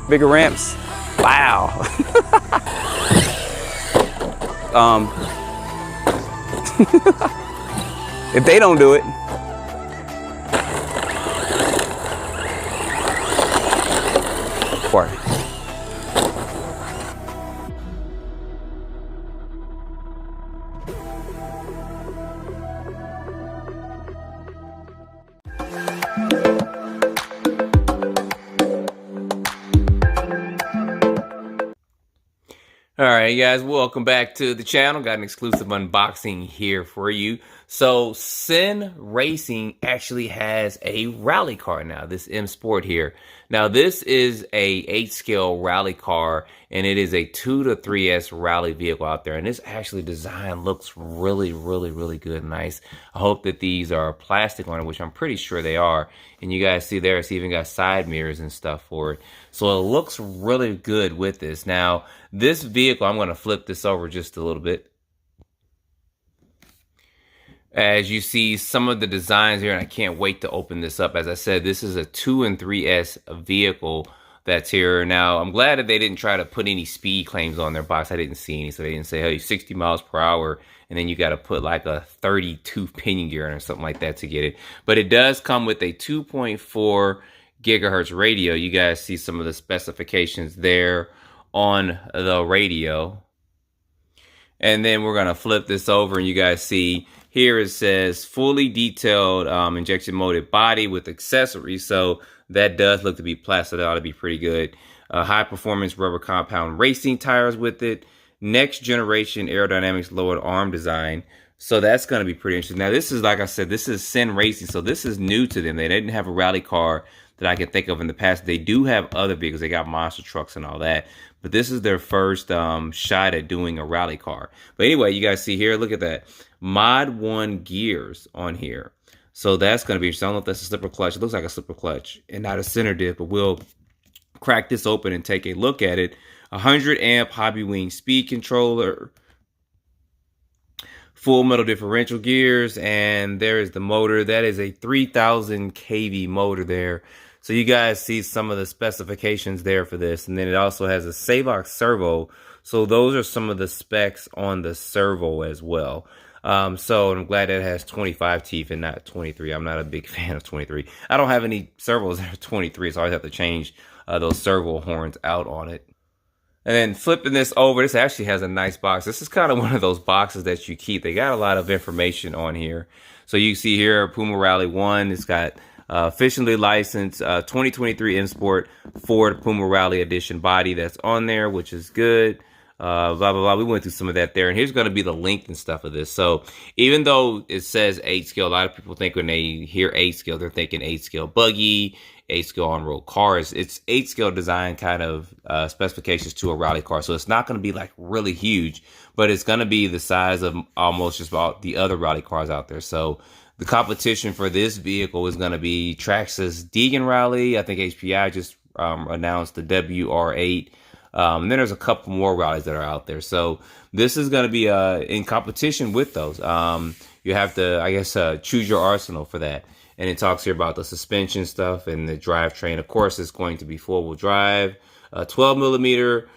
Bigger ramps. Wow. If they don't do it. Party. All right, guys, welcome back to the channel. Got an exclusive unboxing here for you. So CEN Racing actually has a rally car now, this M Sport here. Now this is a 8-scale rally car, and it is a 2 to 3S rally vehicle out there. And this actually design looks really good and nice. I hope that these are plastic on it, which I'm pretty sure they are. And you guys see there, it's even got side mirrors and stuff for it. So it looks really good with this. Now, this vehicle, I'm going to flip this over just a little bit. As you see some of the designs here, and I can't wait to open this up. As I said, this is a 2 and 3S vehicle that's here. Now, I'm glad that they didn't try to put any speed claims on their box. I didn't see any, so they didn't say, hey, 60 miles per hour, and then you got to put like a 32 pinion gear in or something like that to get it. But it does come with a 2.4 gigahertz radio. You guys see some of the specifications there on the radio. And then we're going to flip this over, and you guys see here it says fully detailed injection molded body with accessories. So that does look to be plastic. That ought to be pretty good. High performance rubber compound racing tires with it. Next generation aerodynamics lowered arm design. So that's going to be pretty interesting. Now this is, like I said, this is CEN Racing. So this is new to them. They didn't have a rally car that I can think of in the past. They do have other vehicles. They got monster trucks and all that. But this is their first shot at doing a rally car. But anyway, you guys see here, look at that. Mod 1 gears on here. So that's going to be interesting. I don't know if that's a slipper clutch. It looks like a slipper clutch and not a center diff, but we'll crack this open and take a look at it. 100 amp hobby wing speed controller. Full metal differential gears, and there is the motor. That is a 3000 kV motor there. So you guys see some of the specifications there for this. And then it also has a Savox servo. So those are some of the specs on the servo as well. So I'm glad that it has 25 teeth and not 23. I'm not a big fan of 23. I don't have any servos that are 23, so I always have to change those servo horns out on it. And then flipping this over, this actually has a nice box. This is kind of one of those boxes that you keep. They got a lot of information on here. So you see here, Puma Rally 1. It's got officially licensed 2023 M Sport Ford Puma Rally Edition body that's on there, which is good. Blah, blah, blah. We went through some of that there. And here's going to be the length and stuff of this. So even though it says 8 scale, a lot of people think when they hear 8 scale, they're thinking 8 scale buggy, 8 scale on-road cars. It's 8 scale design kind of specifications to a rally car. So it's not going to be like really huge, but it's going to be the size of almost just about the other rally cars out there. So the competition for this vehicle is going to be Traxxas Deegan Rally. I think HPI just announced the WR8. And then there's a couple more rallies that are out there. So this is going to be in competition with those. You have to, I guess, choose your arsenal for that. And it talks here about the suspension stuff and the drivetrain. Of course, it's going to be four-wheel drive, 12 millimeter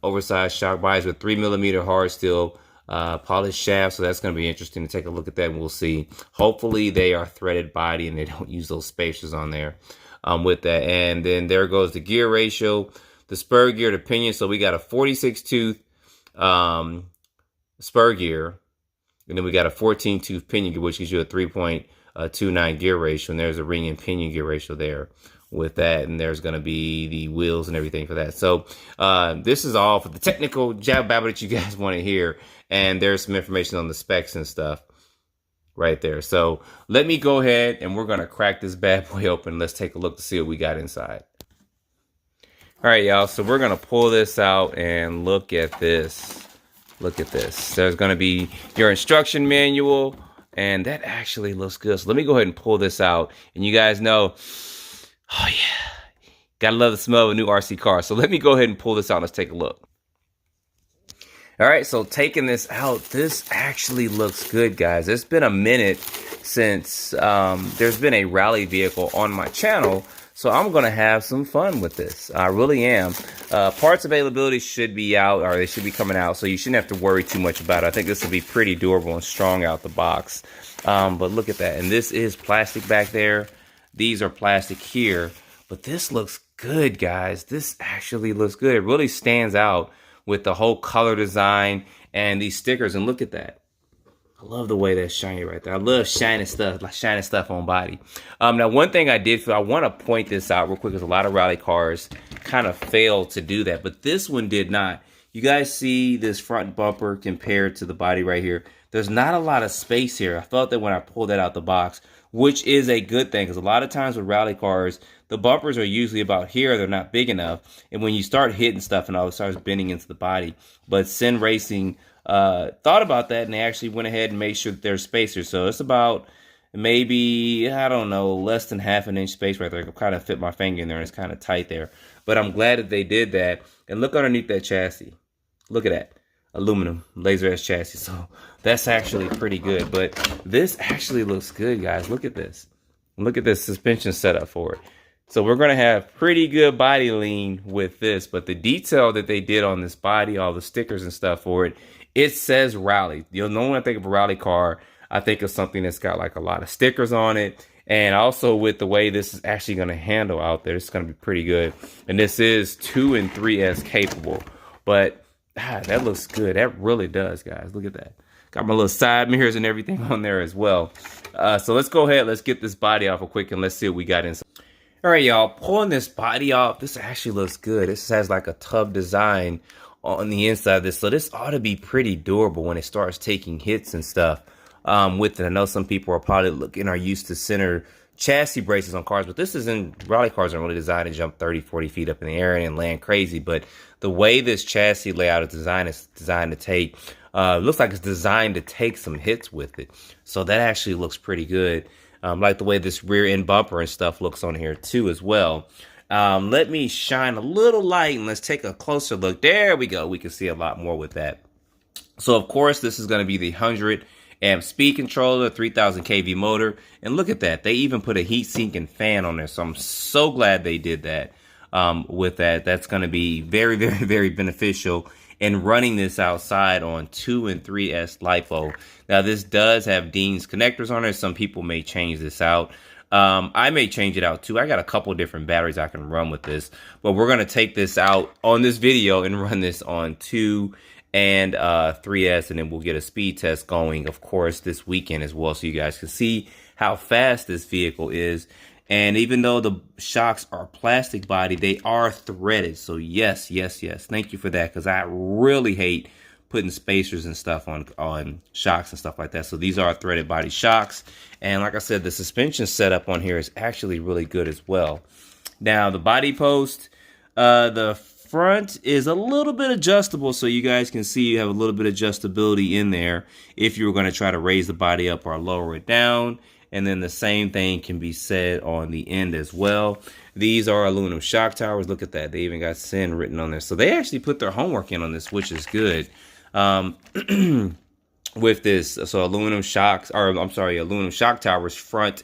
oversized shock bodies with 3 millimeter hard steel polished shafts. So that's going to be interesting to take a look at that, and we'll see. Hopefully they are threaded body and they don't use those spacers on there with that. And then there goes the gear ratio, the spur gear to pinion. So we got a 46 tooth spur gear, and then we got a 14 tooth pinion gear, which gives you a 3.29 gear ratio. And there's a ring and pinion gear ratio there with that. And there's going to be the wheels and everything for that. So this is all for the technical jab babble that you guys want to hear. And there's some information on the specs and stuff right there. So let me go ahead and we're going to crack this bad boy open. Let's take a look to see what we got inside. All right, y'all. So we're going to pull this out and look at this. Look at this. There's going to be your instruction manual. And that actually looks good. So let me go ahead and pull this out. And you guys know, oh yeah, gotta love the smell of a new RC car. So let me go ahead and pull this out. Let's take a look. All right, so taking this out, this actually looks good, guys. It's been a minute since there's been a rally vehicle on my channel, so I'm gonna have some fun with this. I really am. Parts availability should be out, or they should be coming out, so you shouldn't have to worry too much about it. I think this will be pretty durable and strong out the box. But look at that, and this is plastic back there. These are plastic here, but this looks good, guys. This actually looks good. It really stands out with the whole color design and these stickers. And look at that. I love the way that's shiny right there. I love shiny stuff, like shiny stuff on body. Now, one thing I did feel, I want to point this out real quick, because a lot of rally cars kind of failed to do that, but this one did not. You guys see this front bumper compared to the body right here. There's not a lot of space here. I thought that when I pulled that out the box, which is a good thing, because a lot of times with rally cars, the bumpers are usually about here. They're not big enough. And when you start hitting stuff and all, it starts bending into the body. But CEN Racing thought about that, and they actually went ahead and made sure that there's spacers. So it's about maybe, I don't know, less than ½ an inch space right there. I can kind of fit my finger in there, and it's kind of tight there. But I'm glad that they did that. And look underneath that chassis. Look at that. Aluminum laser edge chassis. So that's actually pretty good. But this actually looks good, guys. Look at this. Look at this suspension setup for it. So we're going to have pretty good body lean with this, but the detail that they did on this body, all the stickers and stuff for it, it says rally. You'll know when I think of a rally car, I think of something that's got like a lot of stickers on it. And also with the way this is actually going to handle out there, it's going to be pretty good. And this is 2 and 3S capable, but that looks good. That really does, guys. Look at that. Got my little side mirrors and everything on there as well. So let's go ahead. Let's get this body off real quick and let's see what we got inside. All right, y'all, pulling this body off, this actually looks good. This has like a tub design on the inside of this, so this ought to be pretty durable when it starts taking hits and stuff with it. I know some people are used to center chassis braces on cars, but this isn't, rally cars aren't really designed to jump 30, 40 feet up in the air and land crazy, but the way this chassis layout is designed to take, looks like it's designed to take some hits with it. So that actually looks pretty good. Like the way this rear end bumper and stuff looks on here too as well. Let me shine a little light and let's take a closer look. There we go. We can see a lot more with that. So of course, this is going to be the 100 amp speed controller, 3000 kV motor. And look at that. They even put a heat sink and fan on there. So I'm so glad they did that with that. That's going to be very, very, very beneficial in running this outside on 2 and 3S LiPo. Now this does have Dean's connectors on it. Some people may change this out. I may change it out too. I got a couple different batteries I can run with this, but we're going to take this out on this video and run this on 2 and 3S, and then we'll get a speed test going, of course, this weekend as well, so you guys can see how fast this vehicle is. And even though the shocks are plastic body, they are threaded. So yes, yes, yes. Thank you for that, because I really hate putting spacers and stuff on shocks and stuff like that. So these are threaded body shocks. And like I said, the suspension setup on here is actually really good as well. Now the body post, the front is a little bit adjustable, so you guys can see you have a little bit of adjustability in there if you were going to try to raise the body up or lower it down. And then the same thing can be said on the end as well. These are aluminum shock towers. Look at that. They even got CEN written on there. So they actually put their homework in on this, which is good. With this, so aluminum shocks, or I'm sorry, aluminum shock towers front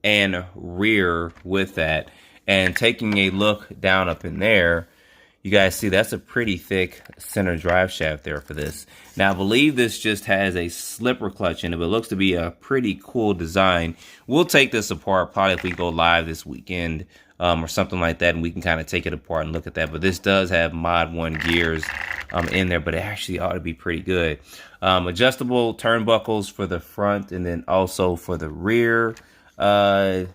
and rear with that. And taking a look down up in there, you guys see that's a pretty thick center drive shaft there for this. Now I believe this just has a slipper clutch in it, but it looks to be a pretty cool design. We'll take this apart probably if we go live this weekend or something like that, and we can kind of take it apart and look at that. But this does have Mod 1 gears in there, but it actually ought to be pretty good. Adjustable turnbuckles for the front and then also for the rear. I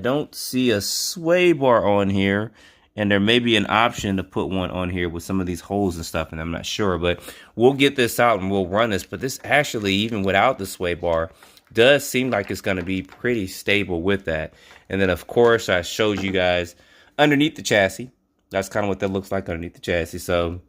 don't see a sway bar on here. And there may be an option to put one on here with some of these holes and stuff, and I'm not sure. But we'll get this out and we'll run this. But this actually, even without the sway bar, does seem like it's going to be pretty stable with that. And then, of course, I showed you guys underneath the chassis. That's kind of what that looks like underneath the chassis. So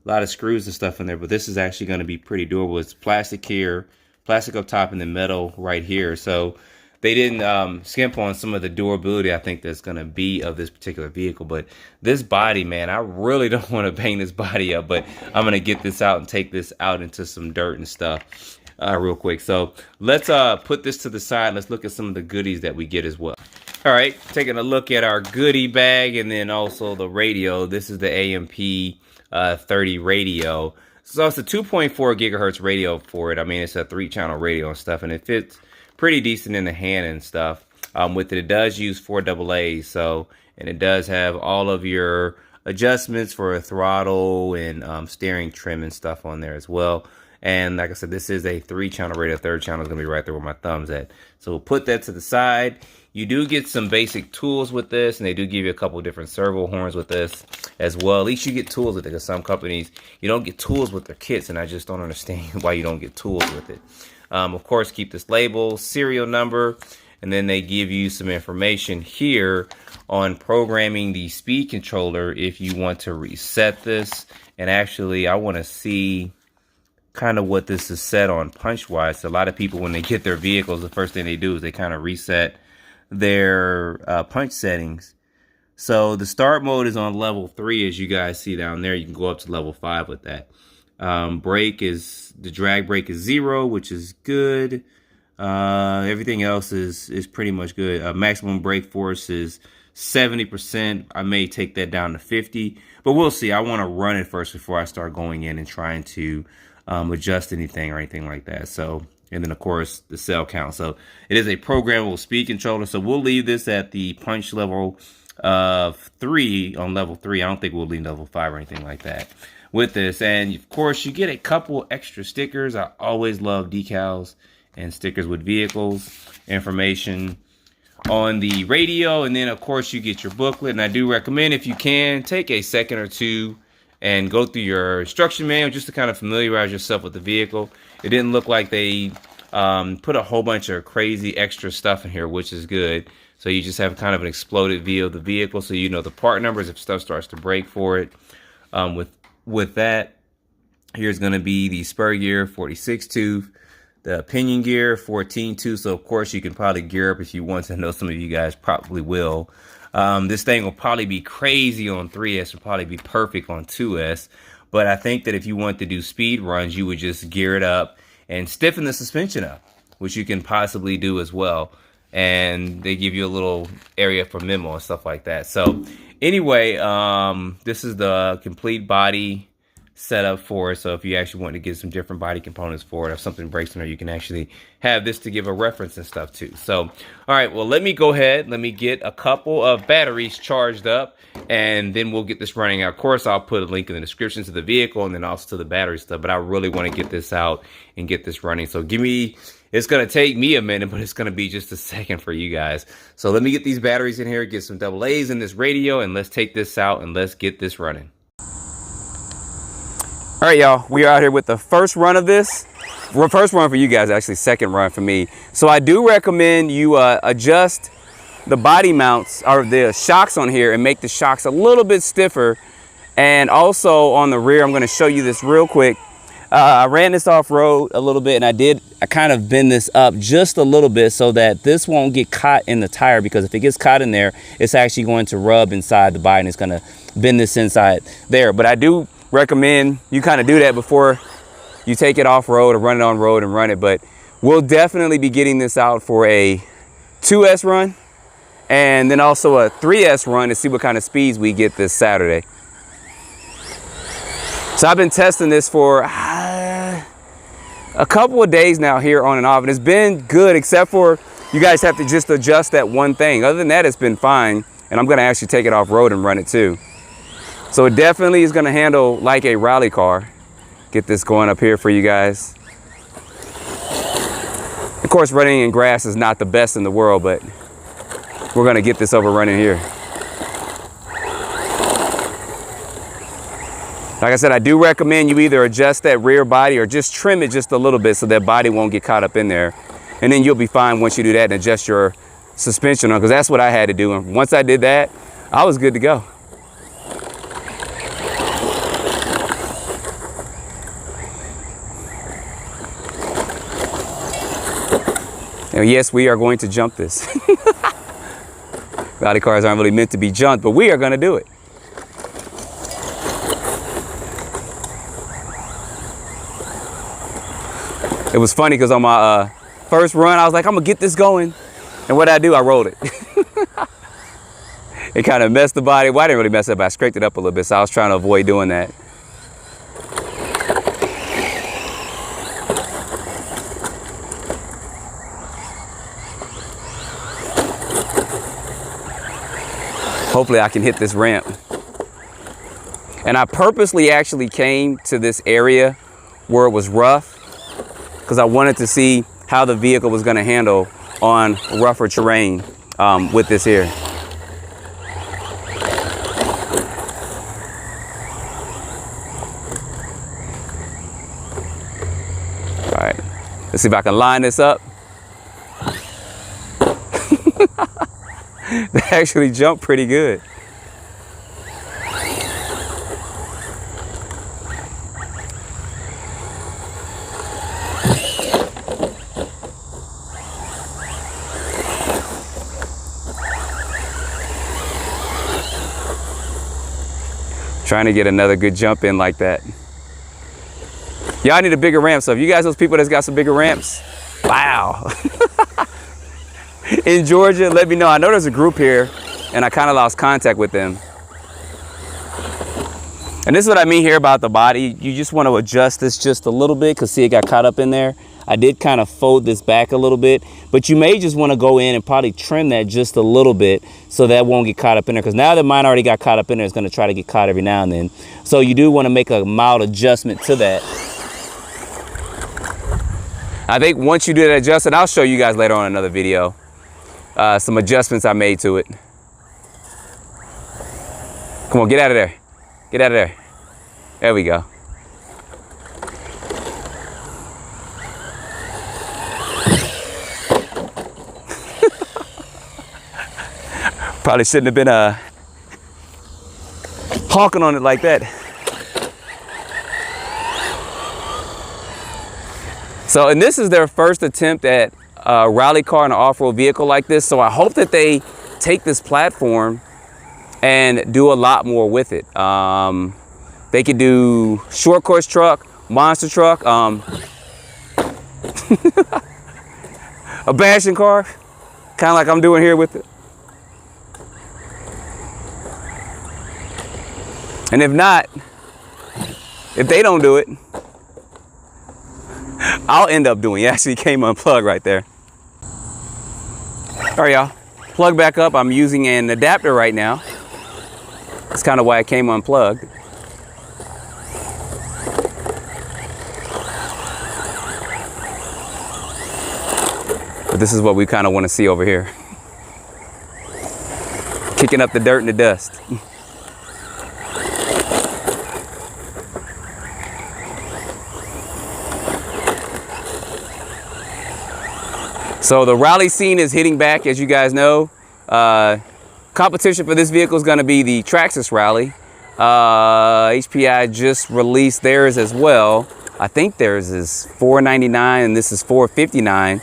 a lot of screws and stuff in there. But this is actually going to be pretty durable. It's plastic here, plastic up top and then metal right here. So they didn't skimp on some of the durability I think that's going to be of this particular vehicle. But this body, man, I really don't want to bang this body up, but I'm going to get this out and take this out into some dirt and stuff real quick. So let's put this to the side. Let's look at some of the goodies that we get as well. All right, taking a look at our goodie bag and then also the radio. This is the AMP 30 radio. So it's a 2.4 gigahertz radio for it. I mean, it's a 3-channel radio and stuff, and it fits pretty decent in the hand and stuff. With it, it does use 4 AA's, so, and it does have all of your adjustments for a throttle and steering trim and stuff on there as well. And like I said, this is a 3-channel radio. 3rd channel is going to be right there where my thumb's at. So we'll put that to the side. You do get some basic tools with this, and they do give you a couple different servo horns with this as well. At least you get tools with it, because some companies, you don't get tools with their kits, and I just don't understand why you don't get tools with it. Of course, keep this label, serial number, and then they give you some information here on programming the speed controller if you want to reset this. And actually, I want to see kind of what this is set on punch-wise. So a lot of people, when they get their vehicles, the first thing they do is they kind of reset their punch settings. So the start mode is on level 3, as you guys see down there. You can go up to level 5 with that. Brake is, the drag brake is 0, which is good. Everything else is pretty much good. Maximum brake force is 70%. I may take that down to 50, but we'll see. I want to run it first before I start going in and trying to adjust anything or anything like that. So, and then of course the cell count. So it is a programmable speed controller. So we'll leave this at the punch level of 3 on level 3. I don't think we'll leave level 5 or anything like that with this. And of course you get a couple extra stickers. I always love decals and stickers with vehicles, information on the radio, and then of course you get your booklet. And I do recommend, if you can, take a second or two and go through your instruction manual just to kind of familiarize yourself with the vehicle. It didn't look like they put a whole bunch of crazy extra stuff in here, which is good. So you just have kind of an exploded view of the vehicle, so you know the part numbers if stuff starts to break for it. With that, here's going to be the spur gear 46 tooth, the pinion gear 14 tooth. So of course you can probably gear up if you want to. I know some of you guys probably will. This thing will probably be crazy on 3S, will probably be perfect on 2S. But I think that if you want to do speed runs, you would just gear it up and stiffen the suspension up, which you can possibly do as well. And they give you a little area for memo and stuff like that. So anyway, this is the complete body setup for it. So if you actually want to get some different body components for it, if something breaks in there, you can actually have this to give a reference and stuff too. So, all right, well, let me go ahead. Let me get a couple of batteries charged up, and then we'll get this running. Of course, I'll put a link in the description to the vehicle and then also to the battery stuff, but I really want to get this out and get this running. So it's going to take me a minute, but it's going to be just a second for you guys. So let me get these batteries in here, get some AA's in this radio, and let's take this out and let's get this running. All right, y'all, we are out here with the first run of this. Well, first run for you guys, actually second run for me. So I do recommend you adjust the body mounts or the shocks on here and make the shocks a little bit stiffer. And also on the rear, I'm going to show you this real quick. I ran this off-road a little bit, and I kind of bend this up just a little bit so that this won't get caught in the tire, because if it gets caught in there, it's actually going to rub inside the body and it's going to bend this inside there. But I do recommend you kind of do that before you take it off-road or run it on road and run it. But we'll definitely be getting this out for a 2S run and then also a 3S run to see what kind of speeds we get this Saturday. So I've been testing this for a couple of days now here on and off, and it's been good, except for you guys have to just adjust that one thing. Other than that, it's been fine, and I'm going to actually take it off-road and run it too. So it definitely is going to handle like a rally car. Get this going up here for you guys. Of course, running in grass is not the best in the world, but we're going to get this over running here. Like I said, I do recommend you either adjust that rear body or just trim it just a little bit so that body won't get caught up in there. And then you'll be fine once you do that and adjust your suspension on, because that's what I had to do. And once I did that, I was good to go. And yes, we are going to jump this. Rally cars aren't really meant to be jumped, but we are going to do it. It was funny because on my first run, I was like, I'm going to get this going. And what did I do? I rolled it. It kind of messed the body. Well, I didn't really mess it up. I scraped it up a little bit, so I was trying to avoid doing that. Hopefully I can hit this ramp. And I purposely actually came to this area where it was rough because I wanted to see how the vehicle was going to handle on rougher terrain with this here. All right, let's see if I can line this up. They actually jumped pretty good. Trying to get another good jump in like that. Y'all need a bigger ramp. So if you guys, those people that's got some bigger ramps, wow. In Georgia, let me know. I know there's a group here and I kind of lost contact with them. And this is what I mean here about the body. You just want to adjust this just a little bit because see, it got caught up in there. I did kind of fold this back a little bit, but you may just want to go in and probably trim that just a little bit so that won't get caught up in there. Because now that mine already got caught up in there, it's going to try to get caught every now and then. So you do want to make a mild adjustment to that. I think once you do that adjustment, I'll show you guys later on another video. Some adjustments I made to it. Come on, get out of there. Get out of there. There we go. Probably shouldn't have been honking on it like that. So, and this is their first attempt at a rally car and an off-road vehicle like this. So I hope that they take this platform and do a lot more with it. They could do short course truck, monster truck, a bashing car, kind of like I'm doing here with it. And if not, if they don't do it, I'll end up doing it. It actually came unplugged right there. All right, y'all, plug back up. I'm using an adapter right now. That's kind of why it came unplugged. But this is what we kind of want to see over here. Kicking up the dirt and the dust. So the rally scene is hitting back, as you guys know. Competition for this vehicle is going to be the Traxxas Rally. HPI just released theirs as well. I think theirs is $499 and this is $459.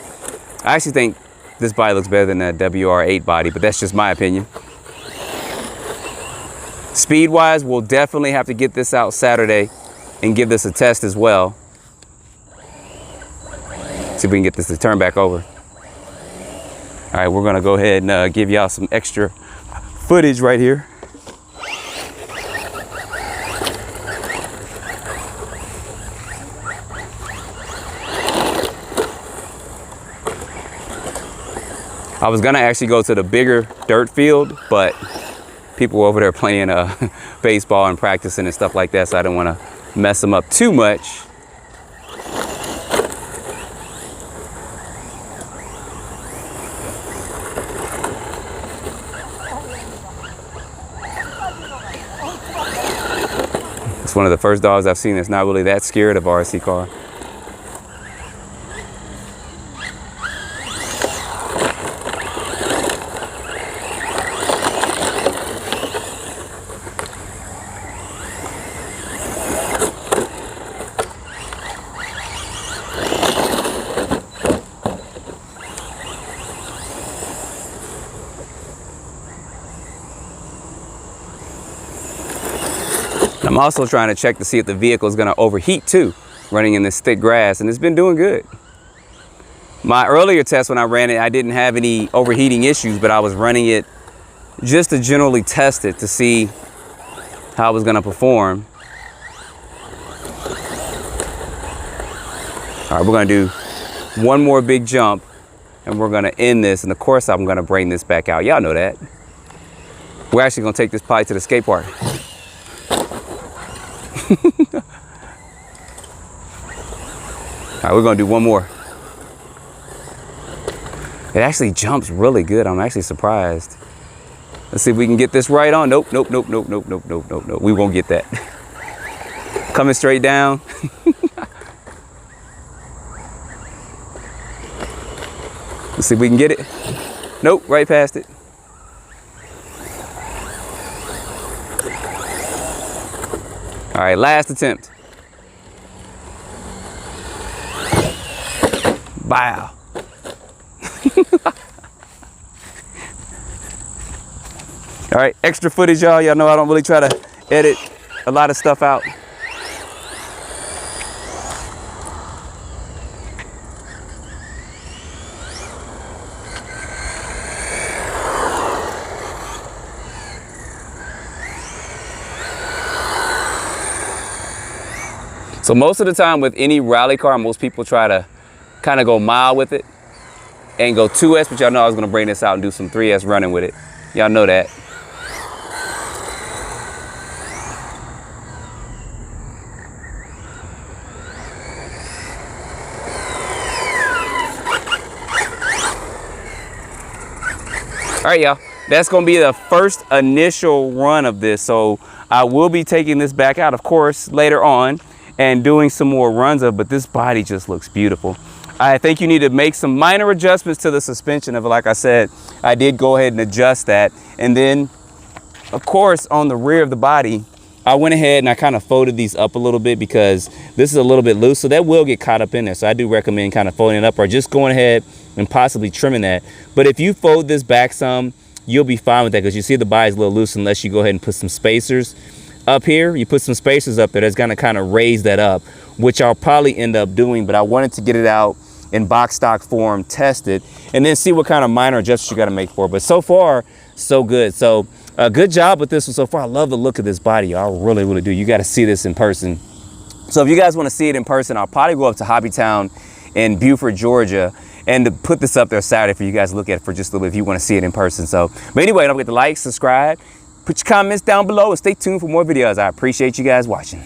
I actually think this body looks better than that WR8 body, but that's just my opinion. Speed-wise, we'll definitely have to get this out Saturday and give this a test as well. See if we can get this to turn back over. All right, we're gonna go ahead and give y'all some extra footage right here. I was gonna actually go to the bigger dirt field, but people were over there playing baseball and practicing and stuff like that, so I didn't wanna mess them up too much. It's one of the first dogs I've seen that's not really that scared of RC car. I'm also trying to check to see if the vehicle is going to overheat too, running in this thick grass, and it's been doing good. My earlier test when I ran it, I didn't have any overheating issues, but I was running it just to generally test it to see how it was going to perform. All right, we're going to do one more big jump and we're going to end this. And of course, I'm going to bring this back out. Y'all know that. We're actually going to take this probably to the skate park. All right, we're going to do one more. It actually jumps really good. I'm actually surprised. Let's see if we can get this right on. Nope, nope, nope, nope, nope, nope, nope, nope, nope. We won't get that. Coming straight down. Let's see if we can get it. Nope, right past it. All right, last attempt. Wow. All right, extra footage, y'all. Y'all know I don't really try to edit a lot of stuff out. So most of the time with any rally car, most people try to kind of go mild with it and go 2S, but y'all know I was gonna bring this out and do some 3S running with it. Y'all know that. All right, y'all, that's gonna be the first initial run of this. So I will be taking this back out, of course, later on and doing some more runs of it, but this body just looks beautiful. I think you need to make some minor adjustments to the suspension of it. Like I said, I did go ahead and adjust that. And then, of course, on the rear of the body, I went ahead and I kind of folded these up a little bit because this is a little bit loose, so that will get caught up in there. So I do recommend kind of folding it up or just going ahead and possibly trimming that. But if you fold this back some, you'll be fine with that because you see the body's a little loose unless you go ahead and put some spacers up here. You put some spacers up there that's gonna kind of raise that up, which I'll probably end up doing, but I wanted to get it out in box stock form, test it, and then see what kind of minor adjustments you got to make for it. But so far, so good. So good job with this one so far. I love the look of this body, y'all. I really, really do. You got to see this in person. So if you guys want to see it in person, I'll probably go up to Hobbytown in Beaufort, Georgia, and to put this up there Saturday for you guys to look at for just a little bit if you want to see it in person. So, but anyway, don't forget to like, subscribe, put your comments down below, and stay tuned for more videos. I appreciate you guys watching.